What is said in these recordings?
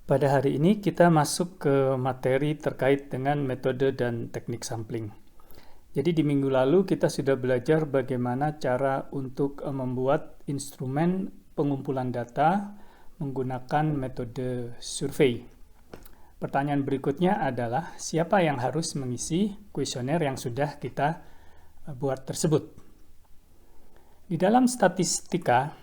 Pada hari ini kita masuk ke materi terkait dengan metode dan teknik sampling. Jadi di minggu lalu kita sudah belajar bagaimana cara untuk membuat instrumen pengumpulan data menggunakan metode survei. Pertanyaan berikutnya adalah siapa yang harus mengisi kuesioner yang sudah kita buat tersebut. Di dalam statistika,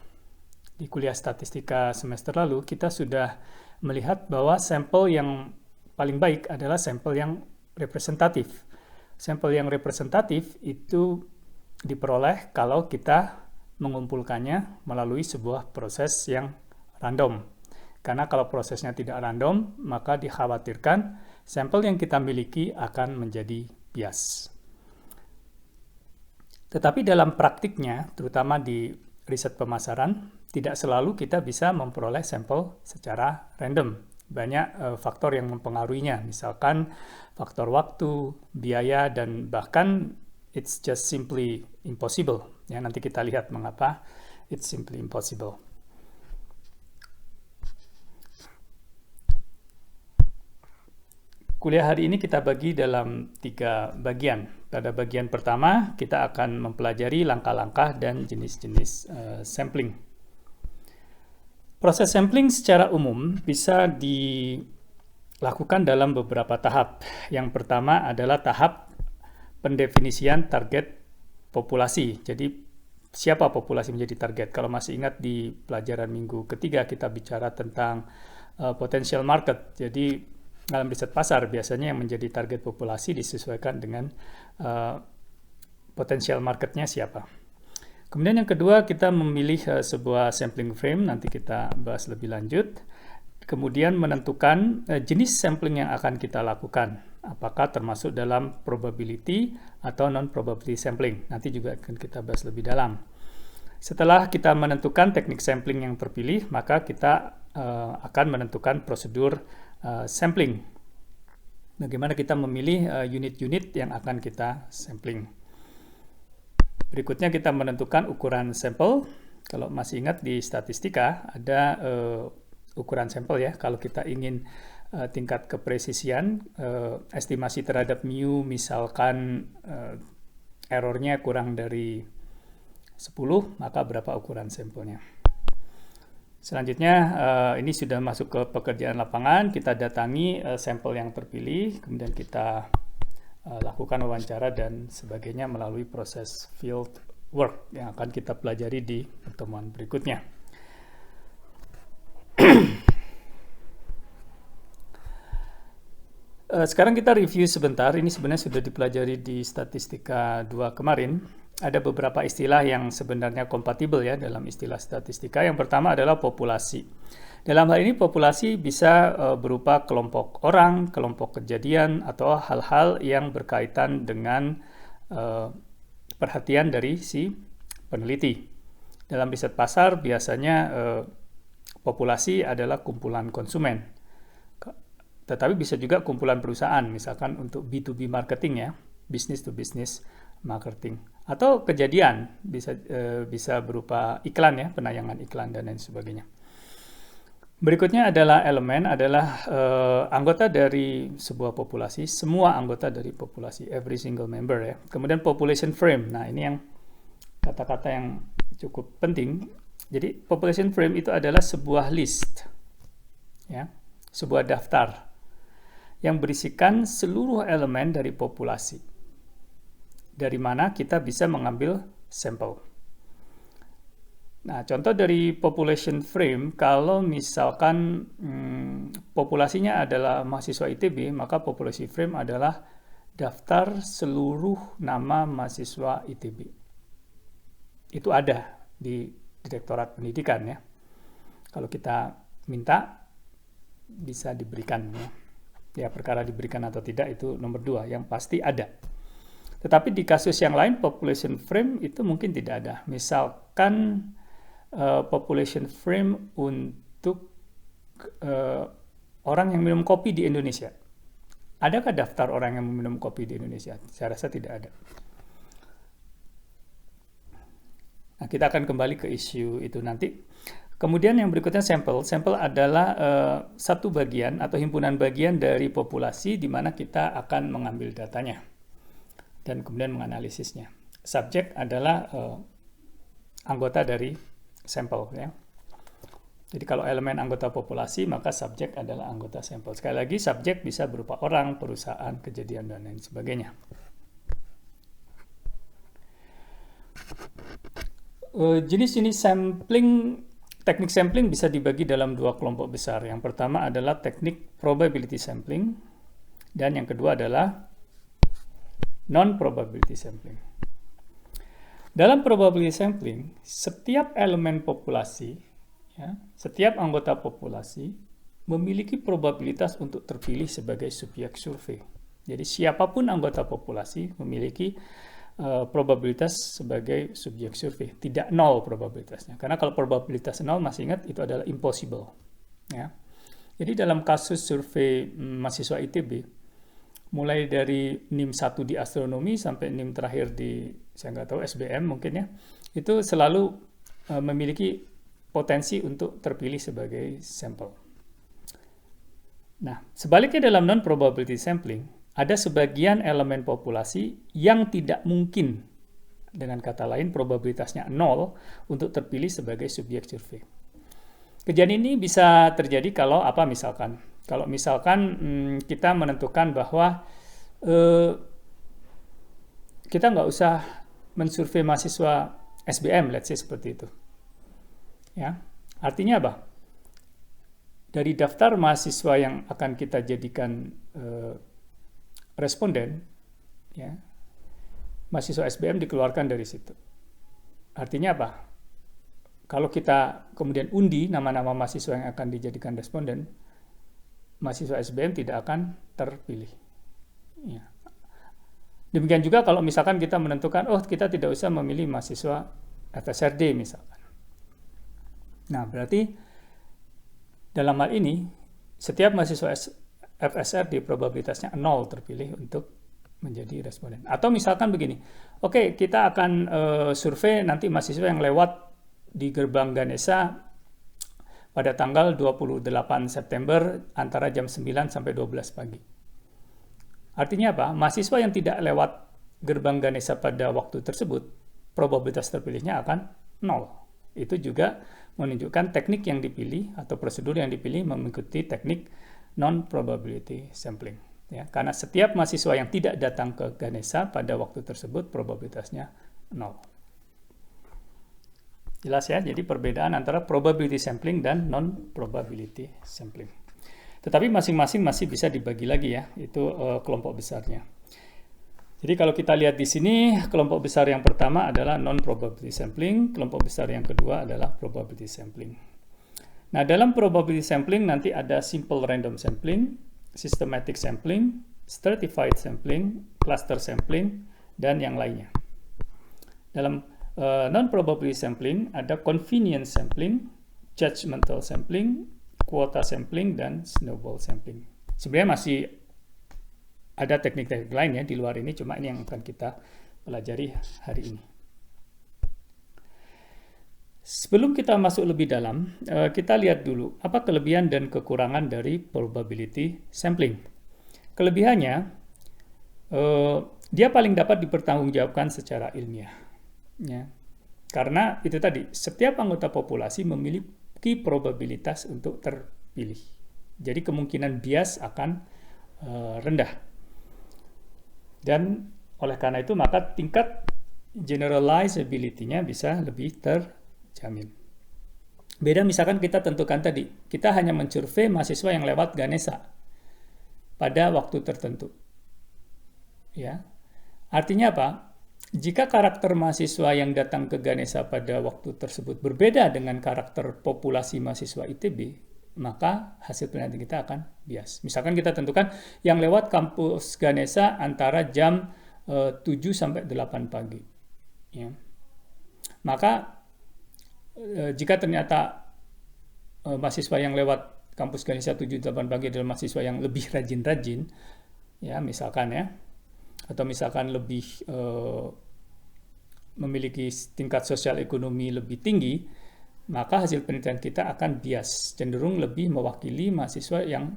di kuliah statistika semester lalu, kita sudah melihat bahwa sampel yang paling baik adalah sampel yang representatif. Sampel yang representatif itu diperoleh kalau kita mengumpulkannya melalui sebuah proses yang random. Karena kalau prosesnya tidak random, maka dikhawatirkan sampel yang kita miliki akan menjadi bias. Tetapi dalam praktiknya, terutama di riset pemasaran, tidak selalu kita bisa memperoleh sampel secara random. Banyak faktor yang mempengaruhinya, misalkan faktor waktu, biaya, dan bahkan it's just simply impossible. Ya, nanti kita lihat mengapa it's simply impossible. Kuliah hari ini kita bagi dalam 3 bagian. Pada bagian pertama, kita akan mempelajari langkah-langkah dan jenis-jenis sampling. Proses sampling secara umum bisa dilakukan dalam beberapa tahap. Yang pertama adalah tahap pendefinisian target populasi. Jadi, siapa populasi menjadi target? Kalau masih ingat di pelajaran minggu ketiga, kita bicara tentang potential market. Jadi, dalam riset pasar biasanya yang menjadi target populasi disesuaikan dengan potensial marketnya siapa. Kemudian yang kedua kita memilih sebuah sampling frame, nanti kita bahas lebih lanjut. Kemudian menentukan jenis sampling yang akan kita lakukan, apakah termasuk dalam probability atau non-probability sampling. Nanti juga akan kita bahas lebih dalam. Setelah kita menentukan teknik sampling yang terpilih, maka kita akan menentukan prosedur sampling. Bagaimana kita memilih unit-unit yang akan kita sampling. Berikutnya kita menentukan ukuran sampel. Kalau masih ingat di statistika ada ukuran sampel ya. Kalau kita ingin tingkat kepresisian, estimasi terhadap mu misalkan errornya kurang dari 10, maka berapa ukuran sampelnya. Selanjutnya, ini sudah masuk ke pekerjaan lapangan, kita datangi sampel yang terpilih, kemudian kita lakukan wawancara dan sebagainya melalui proses field work yang akan kita pelajari di pertemuan berikutnya. Sekarang kita review sebentar, ini sebenarnya sudah dipelajari di statistika 2 kemarin. Ada beberapa istilah yang sebenarnya kompatibel ya dalam istilah statistika. Yang pertama adalah populasi. Dalam hal ini populasi bisa berupa kelompok orang, kelompok kejadian, atau hal-hal yang berkaitan dengan perhatian dari si peneliti. Dalam riset pasar biasanya populasi adalah kumpulan konsumen. Tetapi bisa juga kumpulan perusahaan, misalkan untuk B2B marketing ya, business to business marketing. Atau kejadian, bisa berupa iklan ya, penayangan iklan dan lain sebagainya. Berikutnya adalah elemen, adalah anggota dari sebuah populasi, semua anggota dari populasi, every single member ya. Kemudian population frame, nah ini yang kata-kata yang cukup penting. Jadi population frame itu adalah sebuah list, ya, sebuah daftar yang berisikan seluruh elemen dari populasi. Dari mana kita bisa mengambil sampel. Nah, contoh dari population frame, kalau misalkan populasinya adalah mahasiswa ITB, maka population frame adalah daftar seluruh nama mahasiswa ITB. Itu ada di Direktorat Pendidikan ya. Kalau kita minta, bisa diberikan ya. Ya, perkara diberikan atau tidak itu nomor 2, yang pasti ada. Tetapi di kasus yang lain, population frame itu mungkin tidak ada. Misalkan population frame untuk orang yang minum kopi di Indonesia. Adakah daftar orang yang minum kopi di Indonesia? Saya rasa tidak ada. Nah, kita akan kembali ke isu itu nanti. Kemudian yang berikutnya sampel. Sampel adalah satu bagian atau himpunan bagian dari populasi di mana kita akan mengambil datanya dan kemudian menganalisisnya. Subjek adalah anggota dari sampel, ya. Jadi kalau elemen anggota populasi, maka subjek adalah anggota sampel. Sekali lagi, subjek bisa berupa orang, perusahaan, kejadian, dan lain sebagainya. Jenis-jenis sampling, teknik sampling bisa dibagi dalam dua kelompok besar. Yang pertama adalah teknik probability sampling, dan yang kedua adalah non-probability sampling. Dalam probability sampling, setiap elemen populasi, ya, setiap anggota populasi memiliki probabilitas untuk terpilih sebagai subjek survei. Jadi siapapun anggota populasi memiliki probabilitas sebagai subjek survei. Tidak nol probabilitasnya. Karena kalau probabilitas nol, masih ingat, itu adalah impossible. Ya. Jadi dalam kasus survei mahasiswa ITB, mulai dari NIM 1 di astronomi sampai NIM terakhir di, saya nggak tahu, SBM mungkin ya, itu selalu memiliki potensi untuk terpilih sebagai sampel. Nah, sebaliknya dalam non-probability sampling, ada sebagian elemen populasi yang tidak mungkin, dengan kata lain probabilitasnya nol, untuk terpilih sebagai subjek survei. Kejadian ini bisa terjadi kalau apa misalkan? Kalau misalkan kita menentukan bahwa kita nggak usah mensurvei mahasiswa SBM, let's say seperti itu. Ya, artinya apa? Dari daftar mahasiswa yang akan kita jadikan responden, ya, mahasiswa SBM dikeluarkan dari situ. Artinya apa? Kalau kita kemudian undi nama-nama mahasiswa yang akan dijadikan responden, mahasiswa SBM tidak akan terpilih. Ya. Demikian juga kalau misalkan kita menentukan, oh kita tidak usah memilih mahasiswa FSRD misalkan. Nah, berarti dalam hal ini, setiap mahasiswa FSRD probabilitasnya 0 terpilih untuk menjadi responden. Atau misalkan begini, oke, kita akan survei nanti mahasiswa yang lewat di gerbang Ganesha pada tanggal 28 September antara jam 9 sampai 12 pagi. Artinya apa? Mahasiswa yang tidak lewat gerbang Ganesha pada waktu tersebut, probabilitas terpilihnya akan 0. Itu juga menunjukkan teknik yang dipilih atau prosedur yang dipilih mengikuti teknik non-probability sampling. Ya, karena setiap mahasiswa yang tidak datang ke Ganesha pada waktu tersebut probabilitasnya 0. Jelas ya, jadi perbedaan antara probability sampling dan non-probability sampling. Tetapi masing-masing masih bisa dibagi lagi ya, itu kelompok besarnya. Jadi kalau kita lihat di sini, kelompok besar yang pertama adalah non-probability sampling, kelompok besar yang kedua adalah probability sampling. Nah, dalam probability sampling nanti ada simple random sampling, systematic sampling, stratified sampling, cluster sampling, dan yang lainnya. Dalam non-probability sampling ada convenience sampling, judgmental sampling, quota sampling, dan snowball sampling. Sebenarnya masih ada teknik-teknik lain ya di luar ini, cuma ini yang akan kita pelajari hari ini. Sebelum kita masuk lebih dalam, kita lihat dulu apa kelebihan dan kekurangan dari probability sampling. Kelebihannya, dia paling dapat dipertanggungjawabkan secara ilmiah. Ya. Karena itu tadi, setiap anggota populasi memiliki probabilitas untuk terpilih. Jadi kemungkinan bias akan rendah. Dan oleh karena itu, maka tingkat generalizability-nya bisa lebih terjamin. Beda misalkan kita tentukan tadi, kita hanya mensurvei mahasiswa yang lewat Ganesha pada waktu tertentu. Ya. Artinya apa? Jika karakter mahasiswa yang datang ke Ganesha pada waktu tersebut berbeda dengan karakter populasi mahasiswa ITB, maka hasil penelitian kita akan bias. Misalkan kita tentukan yang lewat kampus Ganesha antara jam 7 sampai 8 pagi. Ya. Maka jika ternyata mahasiswa yang lewat kampus Ganesha 7-8 pagi adalah mahasiswa yang lebih rajin-rajin, ya misalkan ya, atau misalkan lebih memiliki tingkat sosial ekonomi lebih tinggi, maka hasil penelitian kita akan bias, cenderung lebih mewakili mahasiswa yang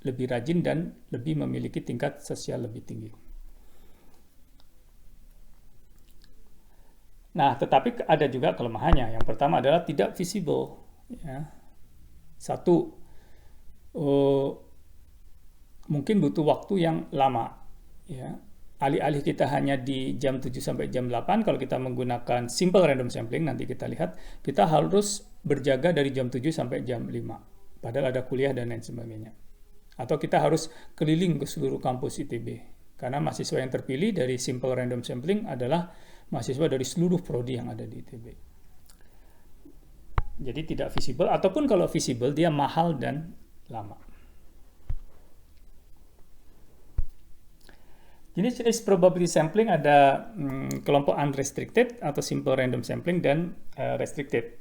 lebih rajin dan lebih memiliki tingkat sosial lebih tinggi. Nah, tetapi ada juga kelemahannya. Yang pertama adalah tidak visible. Ya. Satu, mungkin butuh waktu yang lama. Ya. Alih-alih kita hanya di jam 7 sampai jam 8, kalau kita menggunakan simple random sampling, nanti kita lihat, kita harus berjaga dari jam 7 sampai jam 5. Padahal ada kuliah dan lain sebagainya. Atau kita harus keliling ke seluruh kampus ITB. Karena mahasiswa yang terpilih dari simple random sampling adalah mahasiswa dari seluruh prodi yang ada di ITB. Jadi tidak visible, ataupun kalau visible dia mahal dan lama. Jenis-jenis probability sampling ada kelompok unrestricted atau simple random sampling dan restricted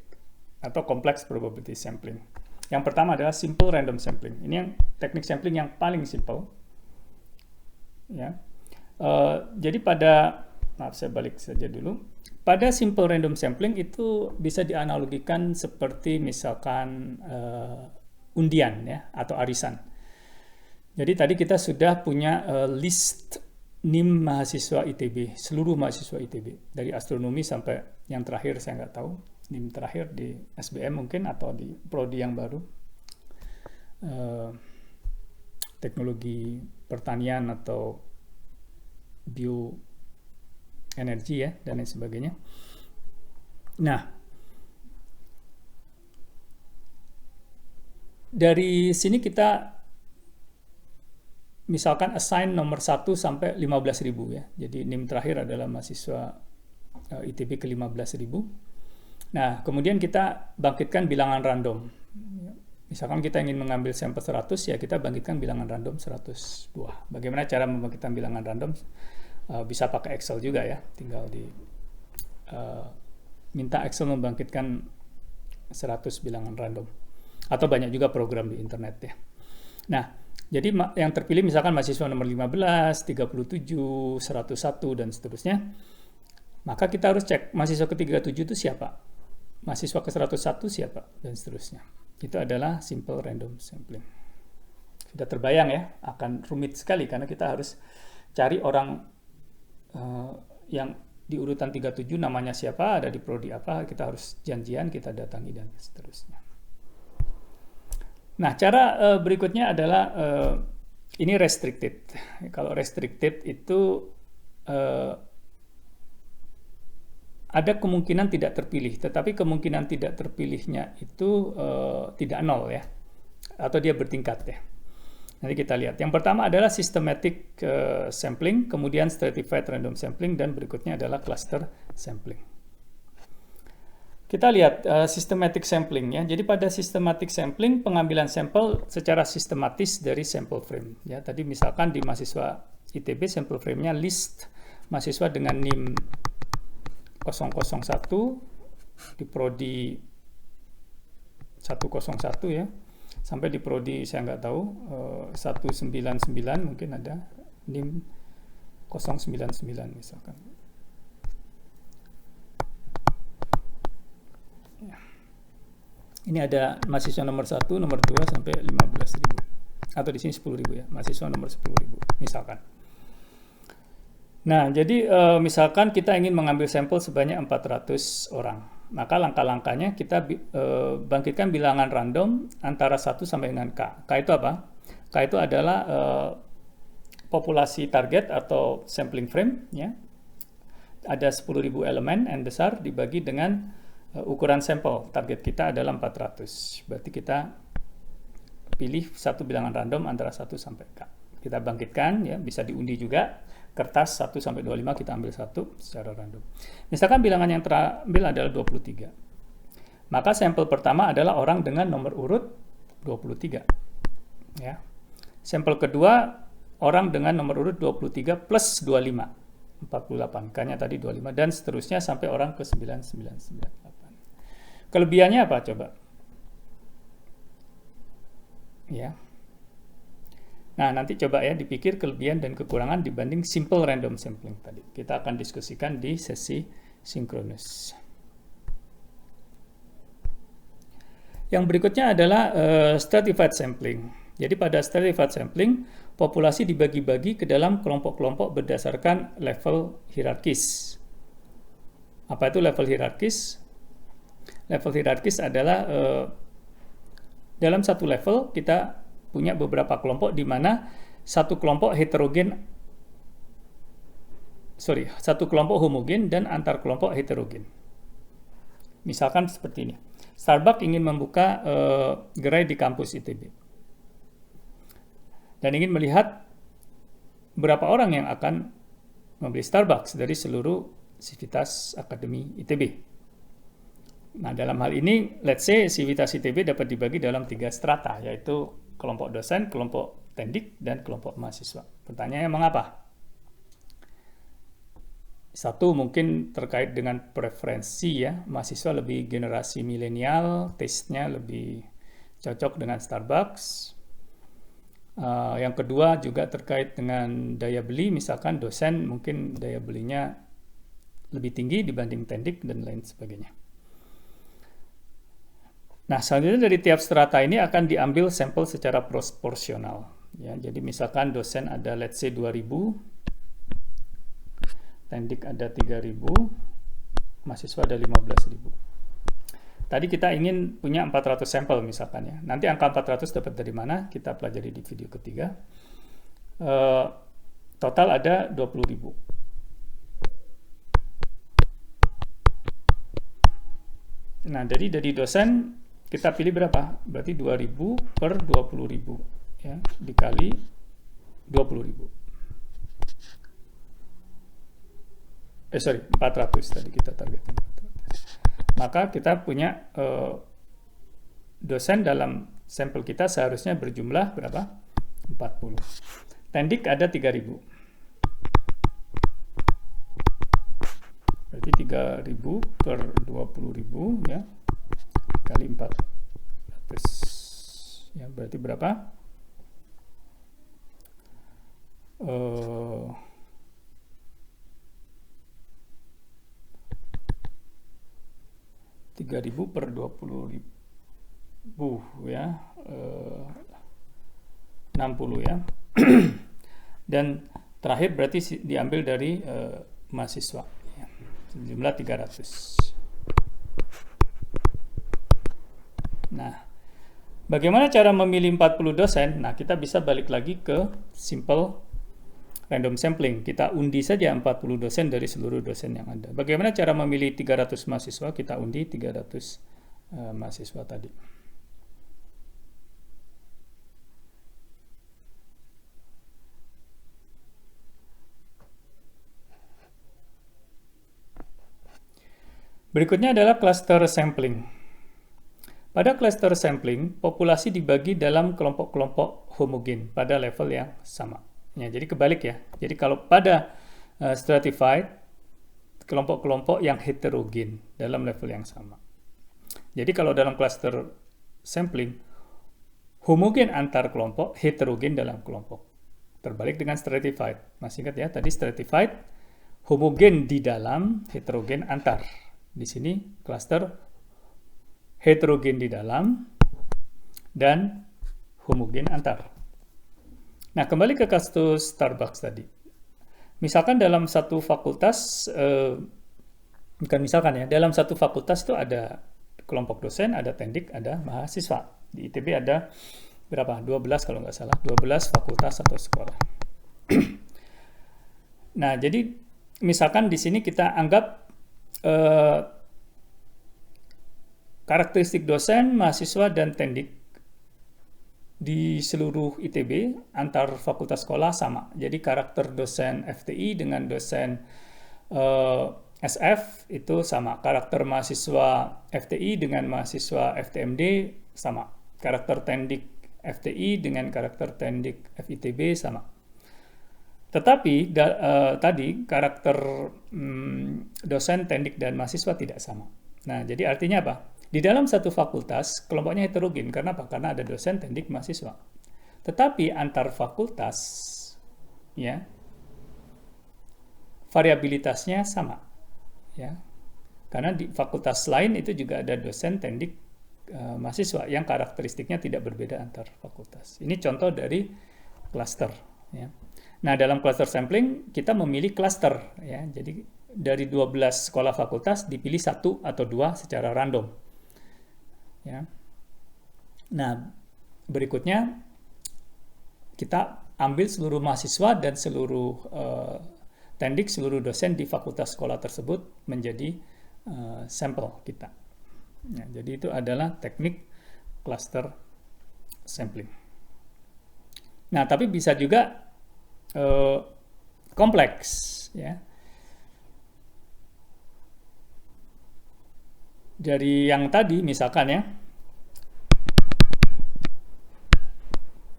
atau complex probability sampling. Yang pertama adalah simple random sampling. Ini yang teknik sampling yang paling simple. Ya. Jadi maaf saya balik saja dulu. Pada simple random sampling itu bisa dianalogikan seperti misalkan undian ya atau arisan. Jadi tadi kita sudah punya list NIM mahasiswa ITB, seluruh mahasiswa ITB, dari astronomi sampai yang terakhir saya nggak tahu, NIM terakhir di SBM mungkin atau di prodi yang baru, teknologi pertanian atau bioenergi ya dan lain sebagainya. Nah, dari sini kita misalkan assign nomor 1 sampai 15.000 ya. Jadi NIM terakhir adalah mahasiswa ITB ke 15.000. Nah, kemudian kita bangkitkan bilangan random. Misalkan kita ingin mengambil sampel 100, ya kita bangkitkan bilangan random 100 buah. Bagaimana cara membangkitkan bilangan random? Bisa pakai Excel juga ya. Tinggal minta Excel membangkitkan 100 bilangan random. Atau banyak juga program di internet ya. Nah, jadi yang terpilih misalkan mahasiswa nomor 15, 37, 101, dan seterusnya. Maka kita harus cek mahasiswa ke-37 itu siapa? Mahasiswa ke-101 siapa? Dan seterusnya. Itu adalah simple random sampling. Sudah terbayang ya, akan rumit sekali karena kita harus cari orang yang di urutan 37 namanya siapa, ada di prodi apa, kita harus janjian, kita datangi, dan seterusnya. Nah, cara berikutnya adalah ini restricted. Kalau restricted itu ada kemungkinan tidak terpilih, tetapi kemungkinan tidak terpilihnya itu tidak nol ya, atau dia bertingkat ya. Nanti kita lihat. Yang pertama adalah systematic sampling, kemudian stratified random sampling, dan berikutnya adalah cluster sampling. Kita lihat systematic sampling ya. Jadi pada systematic sampling pengambilan sampel secara sistematis dari sample frame ya. Tadi misalkan di mahasiswa ITB sample frame-nya list mahasiswa dengan NIM 001 di prodi 101 ya. Sampai di prodi saya nggak tahu 199 mungkin ada NIM 099 misalkan. Ini ada mahasiswa nomor 1, nomor 2 sampai 15.000. Atau di sini 10.000 ya, mahasiswa nomor 10.000 misalkan. Nah, jadi misalkan kita ingin mengambil sampel sebanyak 400 orang. Maka langkah-langkahnya kita bangkitkan bilangan random antara 1 sampai dengan K. K itu apa? K itu adalah populasi target atau sampling frame ya. Ada 10.000 elemen N besar dibagi dengan ukuran sampel. Target kita adalah 400. Berarti kita pilih satu bilangan random antara 1 sampai K. Kita bangkitkan ya, bisa diundi juga. Kertas 1 sampai 25 kita ambil satu secara random. Misalkan bilangan yang terambil adalah 23. Maka sampel pertama adalah orang dengan nomor urut 23. Ya. Sampel kedua orang dengan nomor urut 23 plus 25. 48. K-nya tadi 25 dan seterusnya sampai orang ke 9998. Kelebihannya apa coba? Ya. Nah, nanti coba ya dipikir kelebihan dan kekurangan dibanding simple random sampling tadi. Kita akan diskusikan di sesi sinkronus. Yang berikutnya adalah stratified sampling. Jadi pada stratified sampling, populasi dibagi-bagi ke dalam kelompok-kelompok berdasarkan level hierarkis. Apa itu level hierarkis? Level hierarkis adalah dalam satu level kita punya beberapa kelompok di mana satu kelompok homogen dan antar kelompok heterogen. Misalkan seperti ini. Starbucks ingin membuka gerai di kampus ITB. Dan ingin melihat berapa orang yang akan membeli Starbucks dari seluruh sivitas akademi ITB. Nah, dalam hal ini, let's say sivitas ITB dapat dibagi dalam 3 strata, yaitu kelompok dosen, kelompok tendik, dan kelompok mahasiswa. Pertanyaannya mengapa? Satu, mungkin terkait dengan preferensi ya, mahasiswa lebih generasi milenial, taste-nya lebih cocok dengan Starbucks. Yang kedua juga terkait dengan daya beli, misalkan dosen mungkin daya belinya lebih tinggi dibanding tendik dan lain sebagainya. Nah, selanjutnya dari tiap strata ini akan diambil sampel secara proporsional. Ya, jadi misalkan dosen ada let's say 2000, tendik ada 3000, mahasiswa ada 15.000. Tadi kita ingin punya 400 sampel misalkan ya. Nanti angka 400 dapat dari mana? Kita pelajari di video ketiga. Total ada 20.000. Nah, dari dosen kita pilih berapa? Berarti 2000 per 20.000 ya, dikali 20.000. 400 tadi kita targetkan 400. Maka kita punya dosen dalam sampel kita seharusnya berjumlah berapa? 40. Tendik ada 3000. Berarti 3000 per 20.000 ya, kali 400. Ya, berarti berapa? 3.000 per 20.000 ya, 60 ya. Dan terakhir berarti diambil dari mahasiswa ya, jumlah 300. Nah, bagaimana cara memilih 40 dosen? Nah, kita bisa balik lagi ke simple random sampling. Kita undi saja 40 dosen dari seluruh dosen yang ada. Bagaimana cara memilih 300 mahasiswa? Kita undi 300 mahasiswa tadi. Berikutnya adalah cluster sampling. Pada cluster sampling, populasi dibagi dalam kelompok-kelompok homogen pada level yang sama. Ya, jadi kebalik ya. Jadi kalau pada stratified, kelompok-kelompok yang heterogen dalam level yang sama. Jadi kalau dalam cluster sampling, homogen antar kelompok, heterogen dalam kelompok. Terbalik dengan stratified. Masih ingat ya, tadi stratified, homogen di dalam, heterogen antar. Di sini cluster heterogen di dalam dan homogen antar. Nah, kembali ke kasus Starbucks tadi. Misalkan dalam satu fakultas, bukan misalkan ya, dalam satu fakultas itu ada kelompok dosen, ada tendik, ada mahasiswa. Di ITB ada berapa? 12 kalau nggak salah, 12 fakultas atau sekolah. Nah, jadi misalkan di sini kita anggap karakteristik dosen, mahasiswa, dan tendik di seluruh ITB antar fakultas sekolah sama. Jadi karakter dosen FTI dengan dosen SF itu sama. Karakter mahasiswa FTI dengan mahasiswa FTMD sama. Karakter tendik FTI dengan karakter tendik FITB sama. Tetapi tadi karakter dosen, tendik, dan mahasiswa tidak sama. Nah, jadi artinya apa? Di dalam satu fakultas, kelompoknya heterogen. Karena apa? Karena ada dosen, tendik, mahasiswa. Tetapi antar fakultas, ya, variabilitasnya sama. Ya. Karena di fakultas lain itu juga ada dosen, tendik, mahasiswa yang karakteristiknya tidak berbeda antar fakultas. Ini contoh dari cluster. Ya. Nah, dalam cluster sampling kita memilih cluster. Ya. Jadi dari 12 sekolah fakultas dipilih 1 atau 2 secara random. Ya. Nah, berikutnya kita ambil seluruh mahasiswa dan seluruh tendik, seluruh dosen di fakultas sekolah tersebut menjadi sampel kita. Ya, jadi itu adalah teknik cluster sampling. Nah, tapi bisa juga kompleks, ya. Dari yang tadi misalkan ya,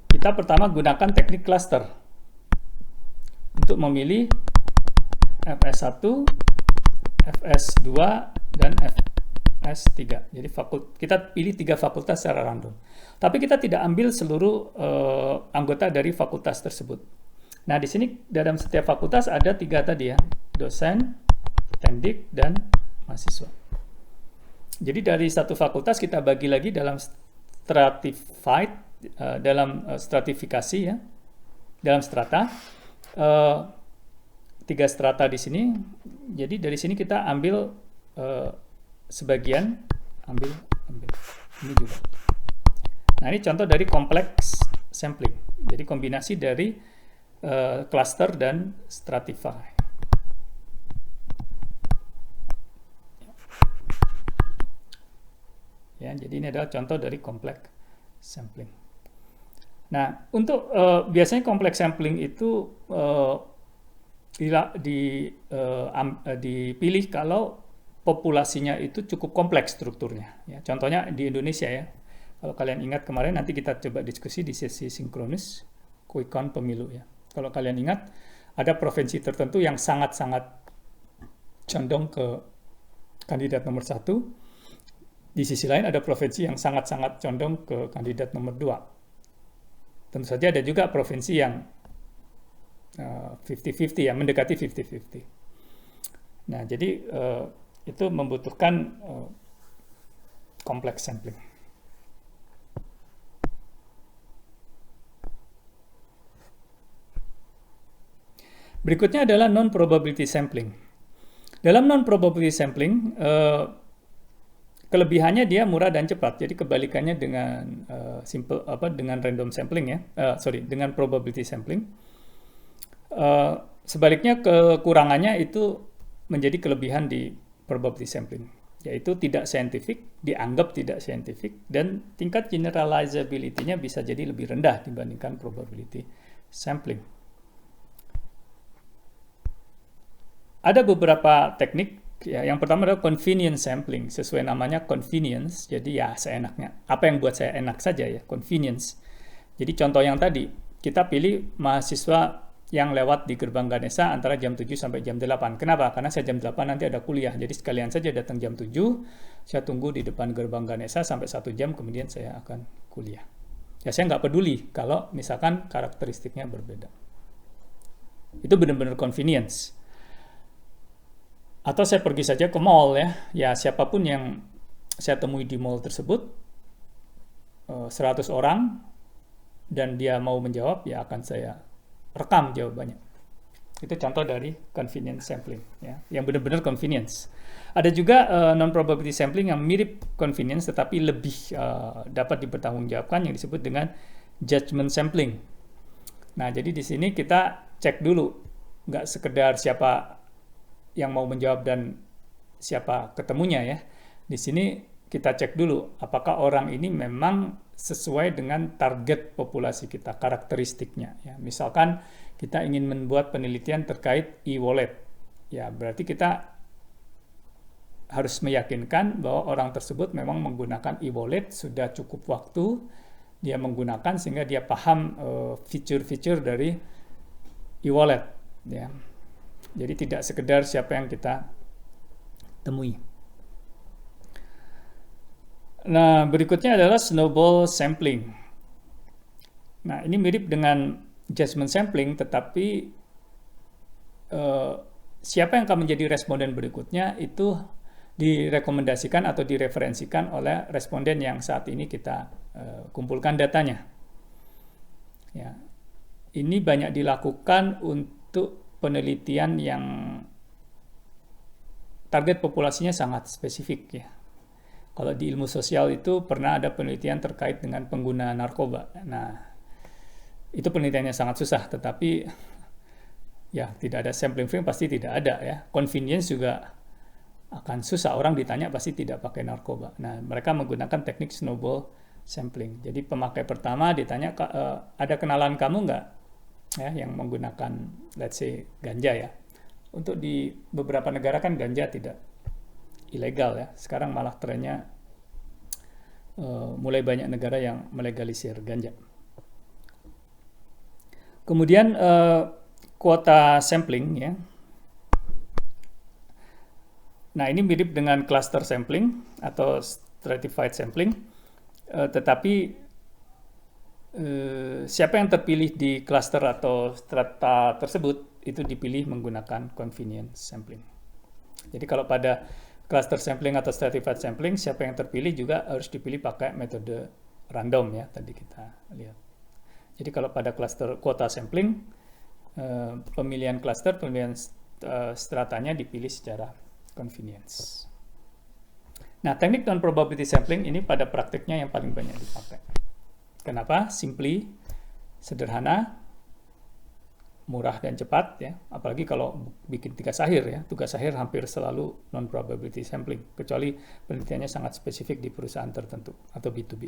kita pertama gunakan teknik cluster untuk memilih FS1, FS2, dan FS3. Jadi kita pilih 3 fakultas secara random. Tapi kita tidak ambil seluruh anggota dari fakultas tersebut. Nah, di sini dalam setiap fakultas ada 3 tadi ya, dosen, tendik, dan mahasiswa. Jadi dari satu fakultas kita bagi lagi dalam stratified, dalam stratifikasi ya, dalam strata. 3 strata di sini. Jadi dari sini kita ambil sebagian, ambil ini juga. Nah, ini contoh dari kompleks sampling. Jadi kombinasi dari cluster dan stratify. Ya, jadi ini adalah contoh dari kompleks sampling. Nah, untuk biasanya kompleks sampling itu dipilih kalau populasinya itu cukup kompleks strukturnya. Ya, contohnya di Indonesia ya. Kalau kalian ingat kemarin, nanti kita coba diskusi di sesi sinkronus quick count pemilu ya. Kalau kalian ingat, ada provinsi tertentu yang sangat-sangat condong ke kandidat nomor 1. Di sisi lain ada provinsi yang sangat-sangat condong ke kandidat nomor 2. Tentu saja ada juga provinsi yang 50-50 ya, mendekati 50-50. Nah, jadi itu membutuhkan kompleks sampling. Berikutnya adalah non-probability sampling. Dalam non-probability sampling, kelebihannya dia murah dan cepat. Jadi kebalikannya dengan dengan random sampling ya. Dengan probability sampling. Sebaliknya kekurangannya itu menjadi kelebihan di probability sampling, yaitu tidak scientific, dianggap tidak scientific, dan tingkat generalizability-nya bisa jadi lebih rendah dibandingkan probability sampling. Ada beberapa teknik. Ya, yang pertama adalah convenience sampling, sesuai namanya convenience, jadi ya seenaknya. Apa yang buat saya enak saja ya, convenience. Jadi contoh yang tadi, kita pilih mahasiswa yang lewat di gerbang Ganesha antara jam 7 sampai jam 8. Kenapa? Karena saya jam 8 nanti ada kuliah, jadi sekalian saja datang jam 7, saya tunggu di depan gerbang Ganesha sampai 1 jam, kemudian saya akan kuliah. Ya saya nggak peduli kalau misalkan karakteristiknya berbeda. Itu benar-benar convenience. Atau saya pergi saja ke mall ya. Ya siapapun yang saya temui di mall tersebut, 100 orang, dan dia mau menjawab, ya akan saya rekam jawabannya. Itu contoh dari convenience sampling ya, yang benar-benar convenience. Ada juga non-probability sampling yang mirip convenience tetapi lebih dapat dipertanggungjawabkan, yang disebut dengan judgment sampling. Nah, jadi di sini kita cek dulu, nggak sekedar siapa yang mau menjawab dan siapa ketemunya ya. Di sini kita cek dulu apakah orang ini memang sesuai dengan target populasi kita, karakteristiknya ya. Misalkan kita ingin membuat penelitian terkait e-wallet. Ya, berarti kita harus meyakinkan bahwa orang tersebut memang menggunakan e-wallet sudah cukup waktu dia menggunakan sehingga dia paham fitur-fitur dari e-wallet ya. Jadi tidak sekedar siapa yang kita temui. Nah, berikutnya adalah snowball sampling. Nah, ini mirip dengan judgment sampling, tetapi siapa yang akan menjadi responden berikutnya itu direkomendasikan atau direferensikan oleh responden yang saat ini kita kumpulkan datanya. Ya, ini banyak dilakukan untuk penelitian yang target populasinya sangat spesifik ya. Kalau di ilmu sosial itu pernah ada penelitian terkait dengan pengguna narkoba. Nah, itu penelitiannya sangat susah, tetapi ya tidak ada sampling free pasti tidak ada ya. Convenience juga akan susah, orang ditanya pasti tidak pakai narkoba. Nah, mereka menggunakan teknik snowball sampling. Jadi pemakai pertama ditanya, ada kenalan kamu nggak ya yang menggunakan let's say ganja ya. Untuk di beberapa negara kan ganja tidak ilegal ya. Sekarang malah trennya mulai banyak negara yang melegalisir ganja. Kemudian kuota sampling ya. Nah, ini mirip dengan cluster sampling atau stratified sampling. Tetapi siapa yang terpilih di cluster atau strata tersebut itu dipilih menggunakan convenience sampling. Jadi kalau pada cluster sampling atau stratified sampling, siapa yang terpilih juga harus dipilih pakai metode random ya, tadi kita lihat. Jadi kalau pada cluster kuota sampling, pemilihan cluster, pemilihan stratanya dipilih secara convenience. Nah, teknik non-probability sampling ini pada praktiknya yang paling banyak dipakai. Kenapa? Simply, sederhana, murah dan cepat ya, apalagi kalau bikin tugas akhir ya. Tugas akhir hampir selalu non probability sampling, kecuali penelitiannya sangat spesifik di perusahaan tertentu atau B2B.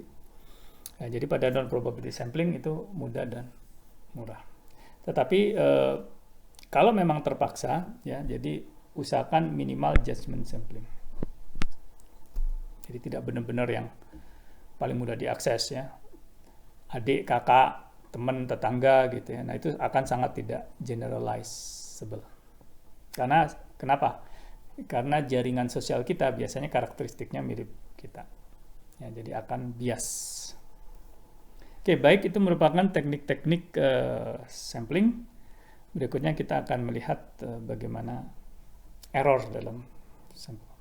Nah, jadi pada non probability sampling itu mudah dan murah. Tetapi kalau memang terpaksa ya, jadi usahakan minimal judgment sampling. Jadi tidak benar-benar yang paling mudah diakses ya. Adik, kakak, teman, tetangga gitu ya. Nah, itu akan sangat tidak generalizable. Karena kenapa? Karena jaringan sosial kita biasanya karakteristiknya mirip kita. Ya, jadi akan bias. Oke, baik, itu merupakan teknik-teknik sampling. Berikutnya kita akan melihat bagaimana error dalam sampling.